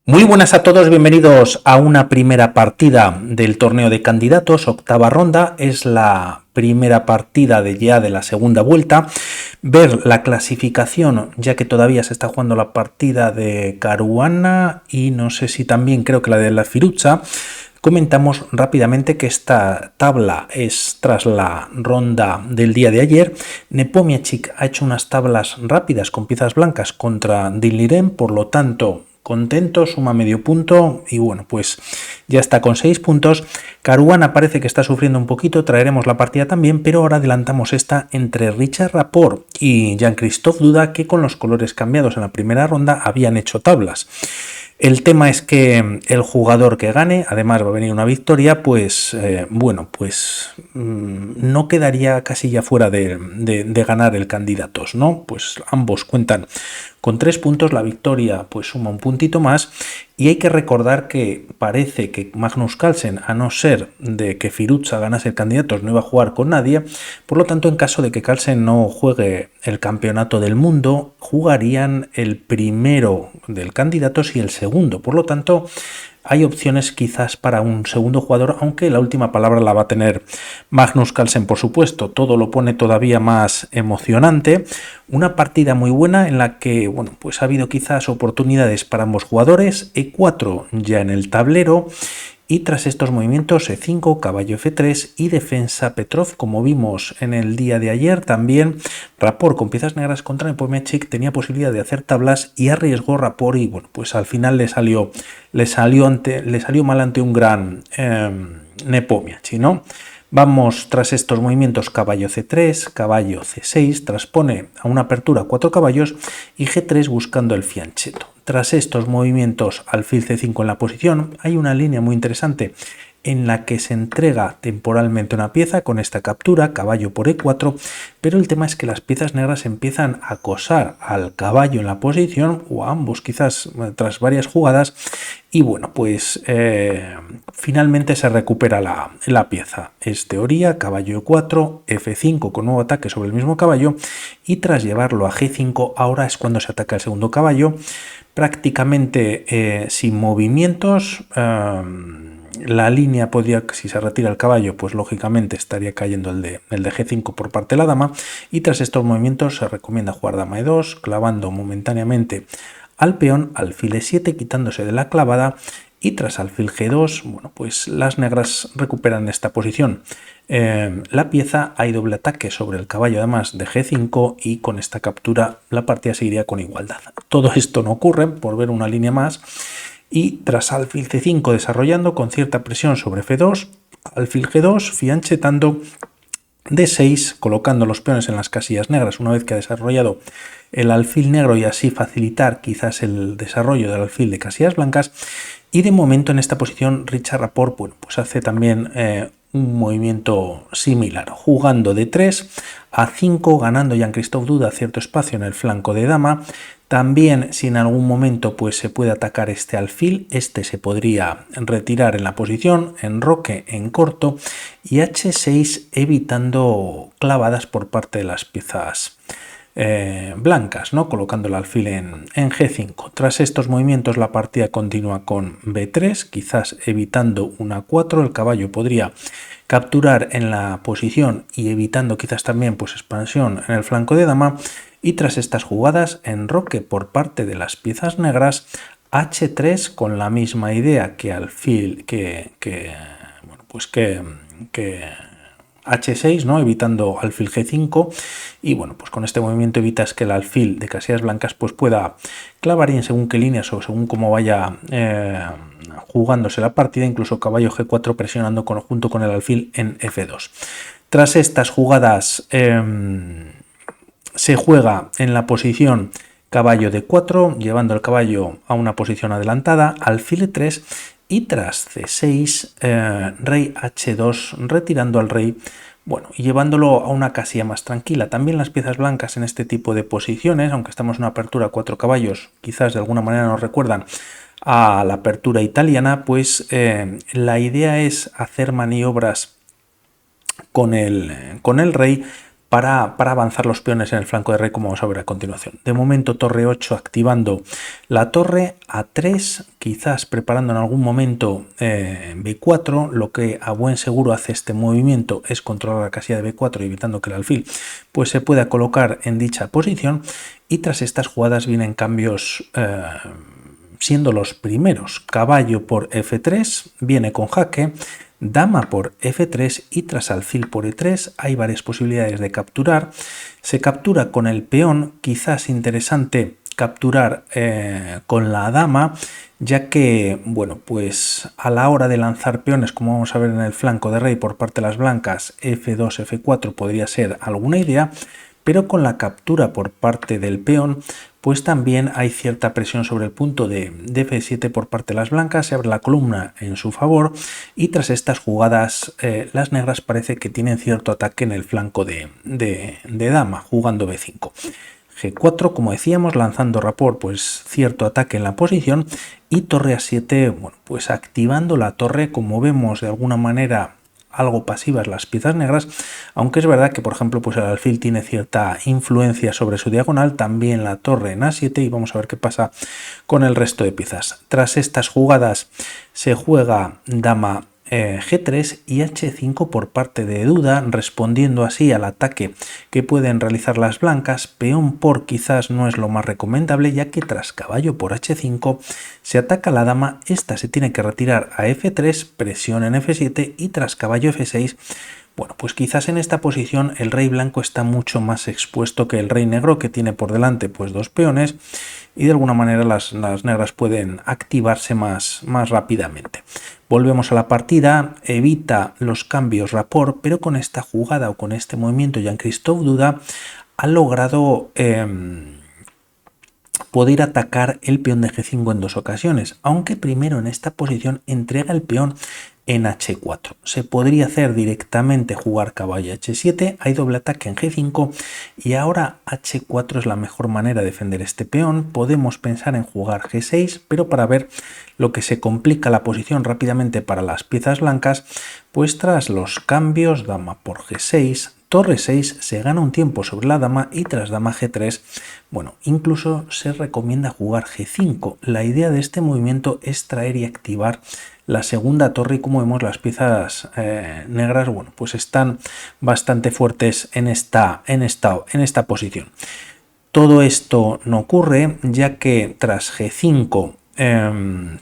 Muy buenas a todos, bienvenidos a una primera partida del torneo de candidatos, octava ronda, es la primera partida de la segunda vuelta. Ver la clasificación, ya que todavía se está jugando la partida de Caruana y no sé si también creo que la de la Firuza. Comentamos rápidamente que esta tabla es tras la ronda del día de ayer. Nepomniachtchi ha hecho unas tablas rápidas con piezas blancas contra Diliren, por lo tanto contento, suma medio punto y bueno, pues ya está con 6 puntos. Caruana parece que está sufriendo un poquito, traeremos la partida también, pero ahora adelantamos esta entre Richard Rapport y Jean-Christophe Duda, que con los colores cambiados en la primera ronda habían hecho tablas. El tema es que el jugador que gane, además va a venir una victoria, pues no quedaría casi ya fuera de ganar el candidatos, ¿no? Pues ambos cuentan con 3 puntos, la victoria pues suma un puntito más y hay que recordar que parece que Magnus Carlsen, a no ser de que Firuza ganase el candidatos, no iba a jugar con nadie, por lo tanto en caso de que Carlsen no juegue el campeonato del mundo, jugarían el primero del candidatos y el segundo, por lo tanto hay opciones quizás para un segundo jugador, aunque la última palabra la va a tener Magnus Carlsen, por supuesto. Todo lo pone todavía más emocionante. Una partida muy buena en la que, bueno, pues ha habido quizás oportunidades para ambos jugadores. E4 ya en el tablero. Y tras estos movimientos E5, caballo F3 y defensa Petrov, como vimos en el día de ayer, también Rapport con piezas negras contra Nepomniachtchi tenía posibilidad de hacer tablas y arriesgó Rapport y bueno, pues al final le salió mal ante un gran Nepomniachtchi, ¿no? Vamos tras estos movimientos caballo C3, caballo C6, transpone a una apertura 4 caballos y G3 buscando el fianchetto. Tras estos movimientos alfil C5 en la posición, hay una línea muy interesante en la que se entrega temporalmente una pieza con esta captura, caballo por E4, pero el tema es que las piezas negras empiezan a acosar al caballo en la posición, o a ambos quizás tras varias jugadas, y bueno, pues finalmente se recupera la pieza. Es teoría, caballo E4, F5 con nuevo ataque sobre el mismo caballo, y tras llevarlo a G5, ahora es cuando se ataca el segundo caballo, prácticamente sin movimientos. La línea podría, si se retira el caballo, pues lógicamente estaría cayendo el de G5 por parte de la dama, y tras estos movimientos se recomienda jugar dama E2, clavando momentáneamente al peón, alfil E7, quitándose de la clavada, y tras alfil G2, bueno, pues las negras recuperan esta posición. La pieza hay doble ataque sobre el caballo además de G5 y con esta captura la partida seguiría con igualdad. Todo esto no ocurre, por ver una línea más, y tras alfil C5 desarrollando con cierta presión sobre F2, alfil G2 fianchetando D6, colocando los peones en las casillas negras una vez que ha desarrollado el alfil negro y así facilitar quizás el desarrollo del alfil de casillas blancas. Y de momento en esta posición Richard Rapport, bueno, pues hace también un movimiento similar, jugando de 3 a 5, ganando Jean-Christophe Duda cierto espacio en el flanco de dama. También si en algún momento pues se puede atacar este alfil, este se podría retirar en la posición, enroque en corto y H6 evitando clavadas por parte de las piezas blancas, ¿no? Colocando el alfil en G5. Tras estos movimientos la partida continúa con B3, quizás evitando una 4, el caballo podría capturar en la posición y evitando quizás también pues expansión en el flanco de dama, y tras estas jugadas enroque por parte de las piezas negras, H3 con la misma idea que alfil que H6, ¿no? Evitando alfil G5, y bueno, pues con este movimiento evitas que el alfil de casillas blancas pues pueda clavar en según qué líneas o según cómo vaya jugándose la partida, incluso caballo G4 presionando junto con el alfil en F2. Tras estas jugadas se juega en la posición caballo D4, llevando el caballo a una posición adelantada, alfil E3, y tras C6, rey H2, retirando al rey, bueno, y llevándolo a una casilla más tranquila. También las piezas blancas en este tipo de posiciones, aunque estamos en una apertura 4 caballos, quizás de alguna manera nos recuerdan a la apertura italiana, pues la idea es hacer maniobras con el rey para avanzar los peones en el flanco de rey, como vamos a ver a continuación. De momento torre 8 activando la torre, A3 quizás preparando en algún momento B4, lo que a buen seguro hace este movimiento es controlar la casilla de B4 evitando que el alfil pues se pueda colocar en dicha posición, y tras estas jugadas vienen cambios siendo los primeros. Caballo por F3 viene con jaque, dama por F3 y tras alfil por E3 hay varias posibilidades de capturar. Se captura con el peón, quizás interesante capturar con la dama, ya que, bueno, pues a la hora de lanzar peones, como vamos a ver en el flanco de rey por parte de las blancas, F2, F4 podría ser alguna idea, pero con la captura por parte del peón, pues también hay cierta presión sobre el punto de F7 por parte de las blancas, se abre la columna en su favor y tras estas jugadas las negras parece que tienen cierto ataque en el flanco de dama, jugando B5. G4, como decíamos, lanzando rapport, pues cierto ataque en la posición, y torre A7, bueno, pues activando la torre, como vemos de alguna manera algo pasivas las piezas negras, aunque es verdad que por ejemplo pues el alfil tiene cierta influencia sobre su diagonal, también la torre en A7, y vamos a ver qué pasa con el resto de piezas. Tras estas jugadas se juega dama G3 y H5 por parte de Duda, respondiendo así al ataque que pueden realizar las blancas. Peón por quizás no es lo más recomendable, ya que tras caballo por H5 se ataca a la dama, esta se tiene que retirar a F3, presión en F7 y tras caballo F6, bueno, pues quizás en esta posición el rey blanco está mucho más expuesto que el rey negro, que tiene por delante pues dos peones, y de alguna manera las negras pueden activarse más rápidamente. Volvemos a la partida, evita los cambios rapport, pero con esta jugada o con este movimiento Jean-Christophe Duda ha logrado poder atacar el peón de G5 en dos ocasiones, aunque primero en esta posición entrega el peón en H4. Se podría hacer directamente jugar caballo H7, hay doble ataque en G5 y ahora H4 es la mejor manera de defender este peón. Podemos pensar en jugar G6, pero para ver lo que se complica la posición rápidamente para las piezas blancas, pues tras los cambios dama por G6, torre 6 se gana un tiempo sobre la dama y tras dama G3, bueno, incluso se recomienda jugar G5. La idea de este movimiento es traer y activar la segunda torre, y como vemos las piezas negras, bueno, pues están bastante fuertes en esta posición. Todo esto no ocurre, ya que tras G5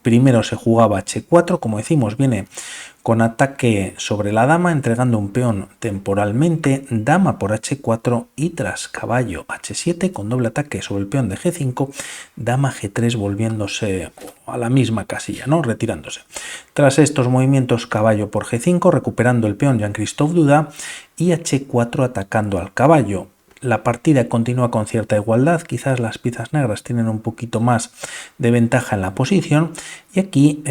primero se jugaba H4, como decimos, viene con ataque sobre la dama, entregando un peón temporalmente, dama por H4 y tras caballo H7 con doble ataque sobre el peón de G5, dama G3 volviéndose a la misma casilla, ¿no? Retirándose. Tras estos movimientos caballo por G5, recuperando el peón Jean-Christophe Duda, y H4 atacando al caballo. La partida continúa con cierta igualdad, quizás las piezas negras tienen un poquito más de ventaja en la posición, y aquí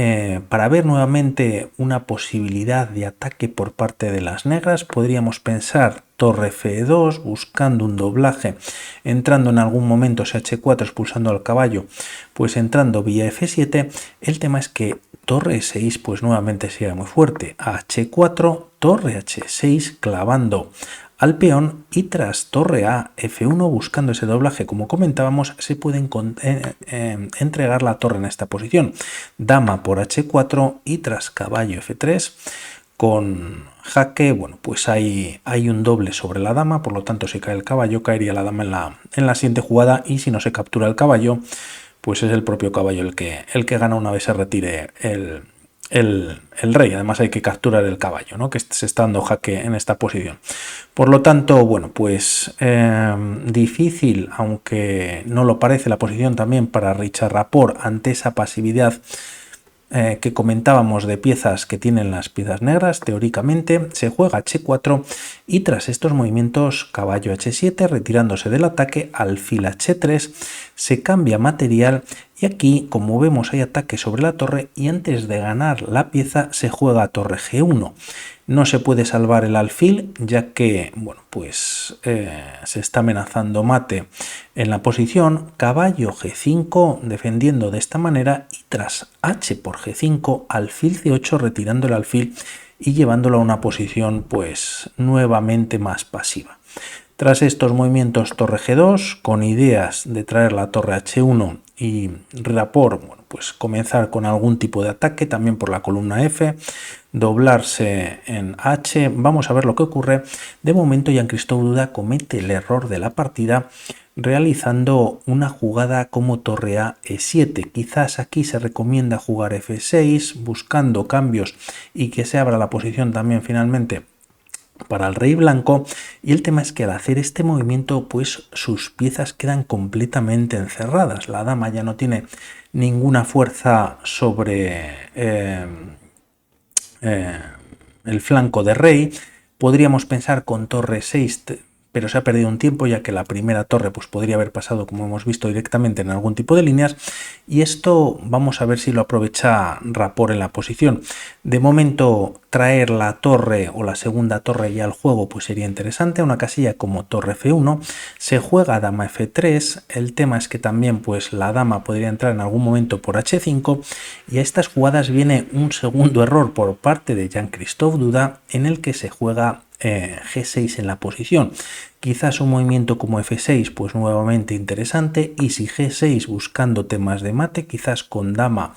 para ver nuevamente una posibilidad de ataque por parte de las negras podríamos pensar torre F2 buscando un doblaje, entrando en algún momento ese H4 expulsando al caballo, pues entrando vía F7. El tema es que torre E6 pues nuevamente sería muy fuerte, H4, torre H6 clavando al peón, y tras torre A, F1 buscando ese doblaje, como comentábamos, se puede entregar la torre en esta posición. Dama por H4 y tras caballo F3 con jaque, bueno, pues hay un doble sobre la dama, por lo tanto si cae el caballo caería la dama en la siguiente jugada, y si no se captura el caballo, pues es el propio caballo el que gana una vez se retire el rey. Además hay que capturar el caballo, ¿no? Que se está dando jaque en esta posición. Por lo tanto, bueno, pues difícil, aunque no lo parece, la posición también para Richard Rapport ante esa pasividad que comentábamos de piezas que tienen las piezas negras. Teóricamente se juega H4 y tras estos movimientos caballo H7 retirándose del ataque, alfil H3, se cambia material y aquí como vemos hay ataque sobre la torre, y antes de ganar la pieza se juega torre G1. No se puede salvar el alfil, ya que bueno, pues se está amenazando mate en la posición. Caballo G5 defendiendo de esta manera, y tras H por G5 alfil C8 retirando el alfil y llevándolo a una posición pues nuevamente más pasiva. Tras estos movimientos torre G2, con ideas de traer la torre H1 y Rapport, bueno, pues comenzar con algún tipo de ataque también por la columna F, doblarse en H, vamos a ver lo que ocurre. De momento Jean-Christophe Duda comete el error de la partida realizando una jugada como torre A E7. Quizás aquí se recomienda jugar F6 buscando cambios y que se abra la posición también finalmente para el rey blanco, y el tema es que al hacer este movimiento pues sus piezas quedan completamente encerradas. La dama ya no tiene ninguna fuerza sobre el flanco de rey. Podríamos pensar con torre 6, pero se ha perdido un tiempo ya que la primera torre pues podría haber pasado, como hemos visto, directamente en algún tipo de líneas, y esto vamos a ver si lo aprovecha Rapport en la posición. De momento traer la torre o la segunda torre ya al juego pues sería interesante. Una casilla como torre F1, se juega dama F3, el tema es que también pues la dama podría entrar en algún momento por H5, y a estas jugadas viene un segundo error por parte de Jean-Christophe Duda en el que se juega G6 en la posición. Quizás un movimiento como F6 pues nuevamente interesante, y si G6 buscando temas de mate, quizás con dama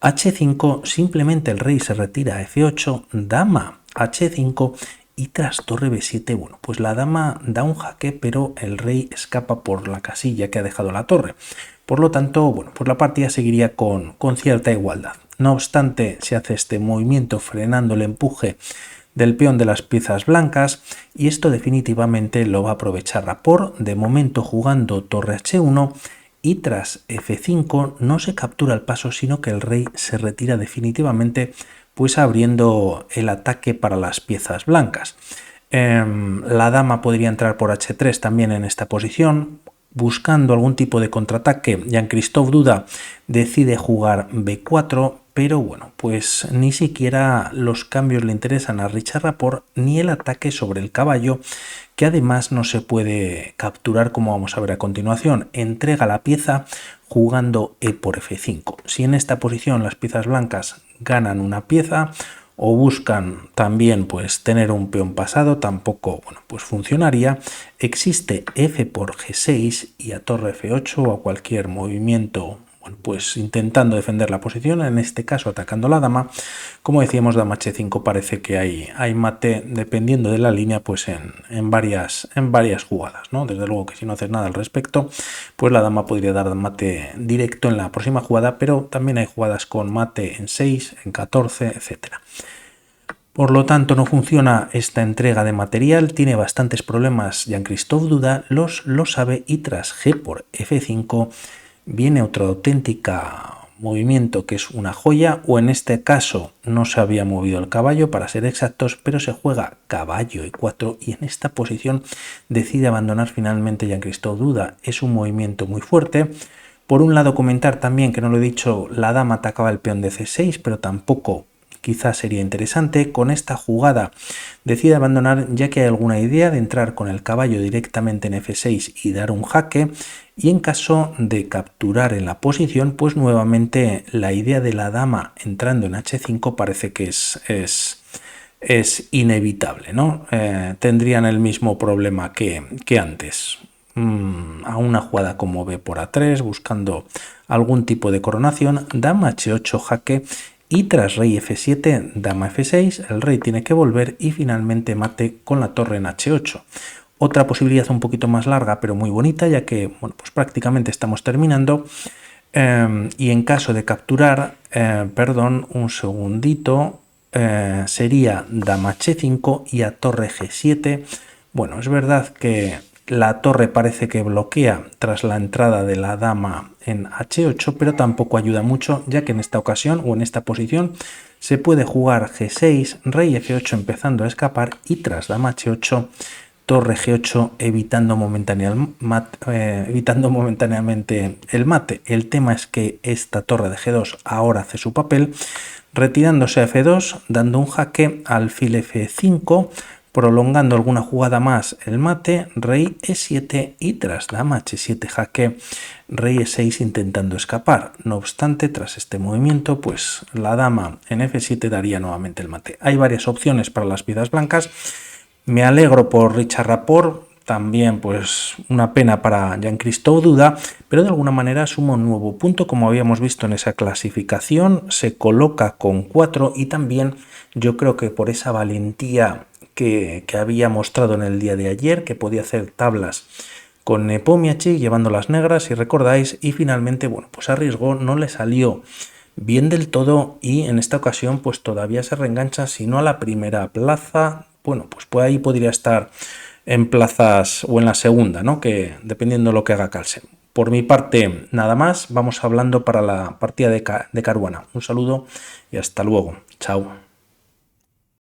H5 simplemente el rey se retira a F8, dama H5 y tras torre B7, bueno, pues la dama da un jaque pero el rey escapa por la casilla que ha dejado la torre. Por lo tanto, bueno, pues la partida seguiría con cierta igualdad. No obstante, se hace este movimiento frenando el empuje del peón de las piezas blancas, y esto definitivamente lo va a aprovechar Rapport, de momento jugando torre H1, y tras F5 no se captura el paso, sino que el rey se retira definitivamente, pues abriendo el ataque para las piezas blancas. La dama podría entrar por H3 también en esta posición, buscando algún tipo de contraataque. Jean-Christophe Duda decide jugar B4, pero bueno, pues ni siquiera los cambios le interesan a Richard Rapport, ni el ataque sobre el caballo, que además no se puede capturar, como vamos a ver a continuación. Entrega la pieza jugando E por F5. Si en esta posición las piezas blancas ganan una pieza o buscan también pues tener un peón pasado, tampoco, bueno, pues funcionaría. Existe F por G6 y a torre F8 o a cualquier movimiento, bueno, pues intentando defender la posición, en este caso atacando la dama. Como decíamos, dama H5 parece que hay mate dependiendo de la línea pues en varias jugadas, ¿no? Desde luego que si no haces nada al respecto, pues la dama podría dar mate directo en la próxima jugada, pero también hay jugadas con mate en 6, en 14, etcétera. Por lo tanto, no funciona esta entrega de material, tiene bastantes problemas Jean-Christophe Duda, lo sabe, y tras G por F5 viene otro auténtica movimiento que es una joya, o en este caso no se había movido el caballo para ser exactos, pero se juega caballo E4, y en esta posición decide abandonar finalmente Jean-Christophe Duda. Es un movimiento muy fuerte. Por un lado, comentar también que no lo he dicho, la dama atacaba el peón de C6, pero tampoco quizás sería interesante. Con esta jugada decide abandonar, ya que hay alguna idea de entrar con el caballo directamente en F6 y dar un jaque, y en caso de capturar en la posición, pues nuevamente la idea de la dama entrando en H5 parece que es inevitable, ¿no? Tendrían el mismo problema que antes. A una jugada como B por A3, buscando algún tipo de coronación, dama H8 jaque, y tras rey F7, dama F6, el rey tiene que volver y finalmente mate con la torre en H8. Otra posibilidad un poquito más larga pero muy bonita, ya que bueno, pues prácticamente estamos terminando, y en caso de capturar, un segundito, sería dama H5 y a torre G7. Bueno, es verdad que la torre parece que bloquea tras la entrada de la dama en H8, pero tampoco ayuda mucho, ya que en esta ocasión o en esta posición se puede jugar G6, rey F8 empezando a escapar, y tras dama H8, torre G8 evitando momentáneamente el mate. El tema es que esta torre de G2 ahora hace su papel, retirándose a F2, dando un jaque, alfil F5, prolongando alguna jugada más el mate, rey E7, y tras dama H7 jaque, rey E6 intentando escapar. No obstante, tras este movimiento, pues la dama en F7 daría nuevamente el mate. Hay varias opciones para las piezas blancas. Me alegro por Richard Rapport, también pues una pena para Jean-Christophe Duda, pero de alguna manera suma un nuevo punto, como habíamos visto en esa clasificación, se coloca con 4 y también yo creo que por esa valentía que había mostrado en el día de ayer, que podía hacer tablas con Nepomniachtchi llevando las negras, si recordáis, y finalmente, bueno, pues arriesgó, no le salió bien del todo y en esta ocasión pues todavía se reengancha, si no a la primera plaza, bueno, pues ahí podría estar en plazas o en la segunda, ¿no? Que dependiendo de lo que haga Carlsen. Por mi parte, nada más, vamos hablando para la partida de Caruana. Un saludo y hasta luego. Chao.